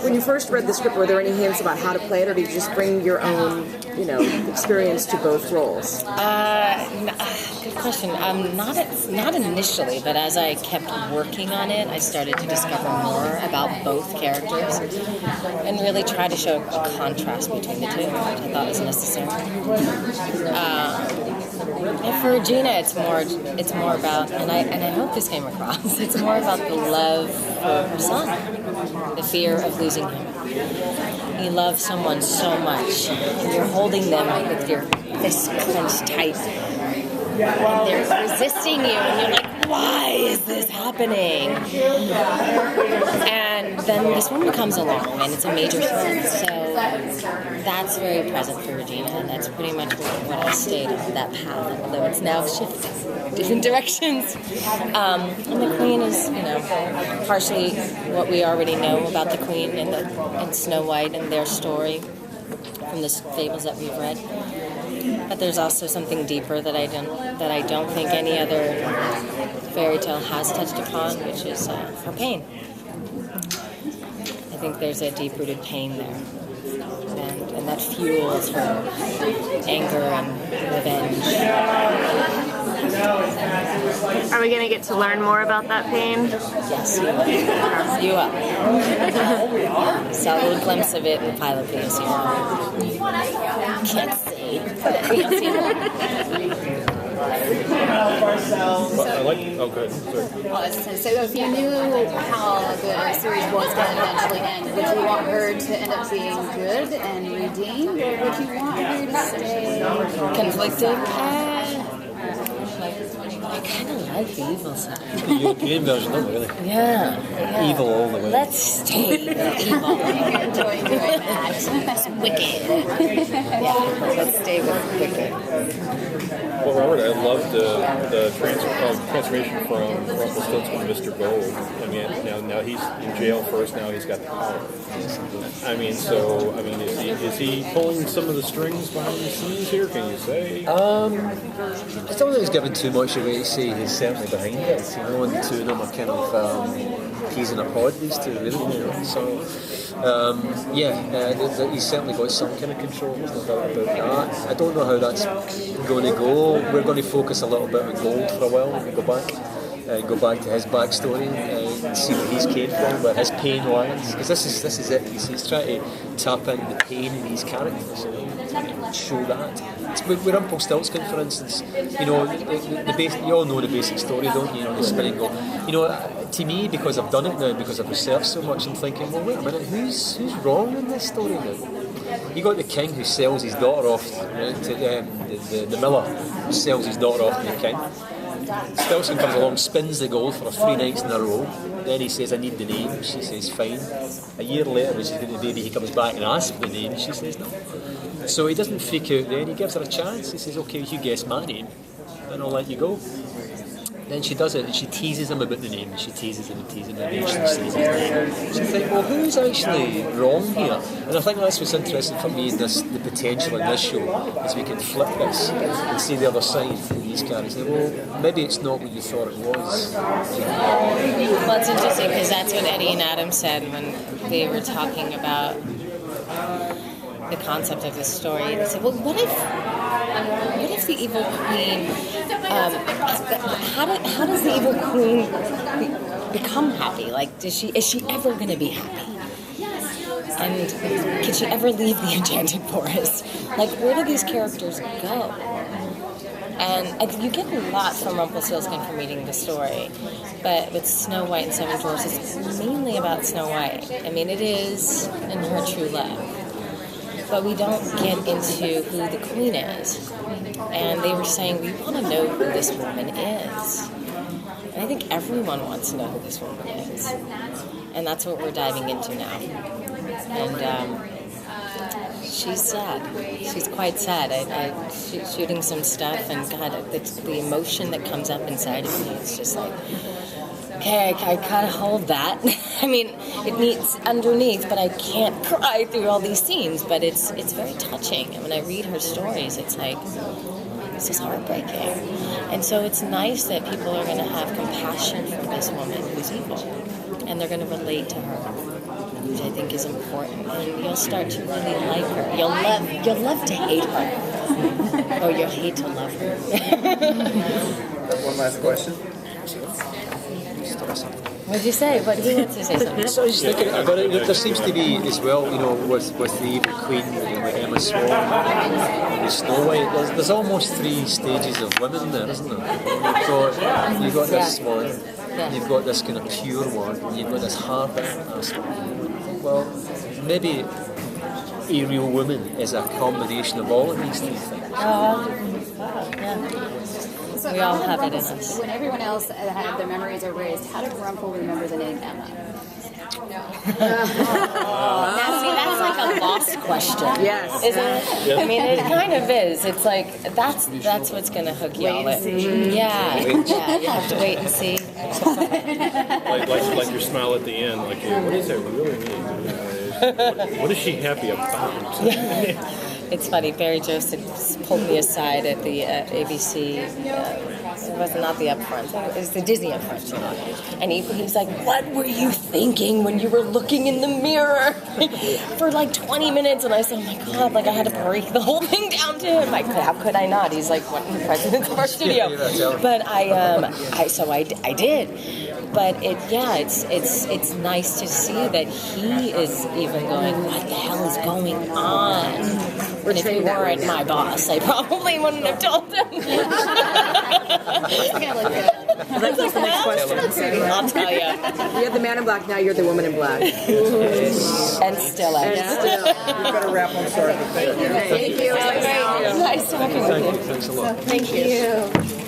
When you first read the script, were there any hints about how to play it, or did you just bring your own, experience to both roles? Good question. Not initially, but as I kept working on it, I started to discover more about both characters and really try to show a contrast between the two, which I thought was necessary. And for Regina, it's more about, and I hope this came across. It's more about the love for her son, the fear of losing him. You love someone so much, and you're holding them with your fists clenched tight, and they're resisting you, and you're like, why is this happening? And then this woman comes along, and it's a major threat. So that's very present for Regina, and that's pretty much what I stayed on that path, although it's now shifting different directions. And the Queen is, partially what we already know about the Queen and Snow White and their story from the fables that we've read. But there's also something deeper that I don't think any other fairy tale has touched upon, which is her pain. I think there's a deep-rooted pain there, and that fuels her anger and revenge. Are we going to get to learn more about that pain? Yes, you will. Saw a little glimpse of it in Pilot Piece. Can't see. So if you knew how the series was going to eventually end, would you want her to end up being good and redeemed, or would you want her to stay conflicted? I kind of like the evil side. The European version, not really. Yeah. Evil all the way. Let's stay evil. enjoy that? That's wicked. Yeah, let's stay with wicked. Well, Robert, I loved the transformation from Rumpelstiltskin to Mr. Gold. I mean, now he's in jail first. Now he's got the power. Is he pulling some of the strings behind the scenes here? Can you say? I don't think he's given too much away to say he's certainly behind it. And the two of them are kind of peas in a pod, these two, really. So, he's certainly got some kind of control, there's no doubt about that. I don't know how that's going to go. We're going to focus a little bit on Gold for a while when we go back to his backstory and see where he's came from, where his pain lies. Because this is it. He's trying to tap into the pain in these characters and show that. With Rumpelstiltskin, for instance, you all know the basic story, don't you? The spinning goal. To me, because I've done it now, because I've researched so much, I'm thinking, well, wait a minute, who's wrong in this story now? You got the king who sells his daughter off, the miller who sells his daughter off to the king. Stiltskin comes along, spins the gold for 3 nights in a row. Then he says, I need the name. She says, fine. A year later, when she's getting the baby, he comes back and asks for the name. She says, no. So he doesn't freak out then. He gives her a chance. He says, okay, you guess my name, then I'll let you go. Then she does it, and she teases him about the name, and she teases him and teases him, and eventually says his name. So you think, well, who's actually wrong here? And I think that's what's interesting for me, the potential in this show, is we can flip this and see the other side of these characters. Well, maybe it's not what you thought it was. Well, it's interesting, because that's what Eddie and Adam said when they were talking about the concept of this story. They said, well, what if the evil queen, how does the evil queen become happy? Like, is she ever going to be happy? And can she ever leave the enchanted forest? Like, where do these characters go? And you get a lot from Rumpelstiltskin from reading the story, but with Snow White and Seven Dwarfs, it's mainly about Snow White. I mean, it is in her true love. But we don't get into who the queen is. And they were saying, we want to know who this woman is. And I think everyone wants to know who this woman is. And that's what we're diving into now. And she's sad. She's quite sad. She's shooting some stuff, and God, the emotion that comes up inside of me, it's just like, okay, I can't hold that. I mean, it needs underneath, but I can't cry through all these scenes. But it's very touching. And when I read her stories, it's like, this is heartbreaking. And so it's nice that people are going to have compassion for this woman who's evil, and they're going to relate to her. which I think is important. And you'll start to really like her. You'll love to hate her, or you'll hate to love her. One last question. What'd you say? What he wants to say something? So I was just thinking about it. There seems to be as well, you know, with the Evil Queen and with Emma Swan and the Snow White. There's almost 3 stages of women there, isn't there? You've got this one, you've got this kind of pure one, and you've got this hard aspect. Well, maybe a real woman is a combination of all of these 3 things. Yeah. So We all have it in us. When everyone else had their memories erased, how did Rumpel remember the name Emma? Now, see, that's like a lost question. Yes. Isn't it? I mean, it kind of is. It's like, that's what's going to hook you all in. Yeah, you have to wait and see. Like your smile at the end, like, what does it really mean? What is she happy about? It's funny, Barry Joseph pulled me aside at the ABC, it was not the upfront, it was the Disney upfront. And he's like, what were you thinking when you were looking in the mirror for like 20 minutes? And I said, oh my God, like I had to break the whole thing down to him. Like, how could I not? He's like one of the presidents of our studio. But I did. But it's nice to see that he is even going, what the hell is going on? And if he weren't my boss, I probably wouldn't have told him. That's like the next question. I'll tell you. You have the man in black, now you're the woman in black. And still am. Still. We've got to wrap. I'm sorry, but thank you. Thank you. Nice talking with you. Thanks a lot. Thank you.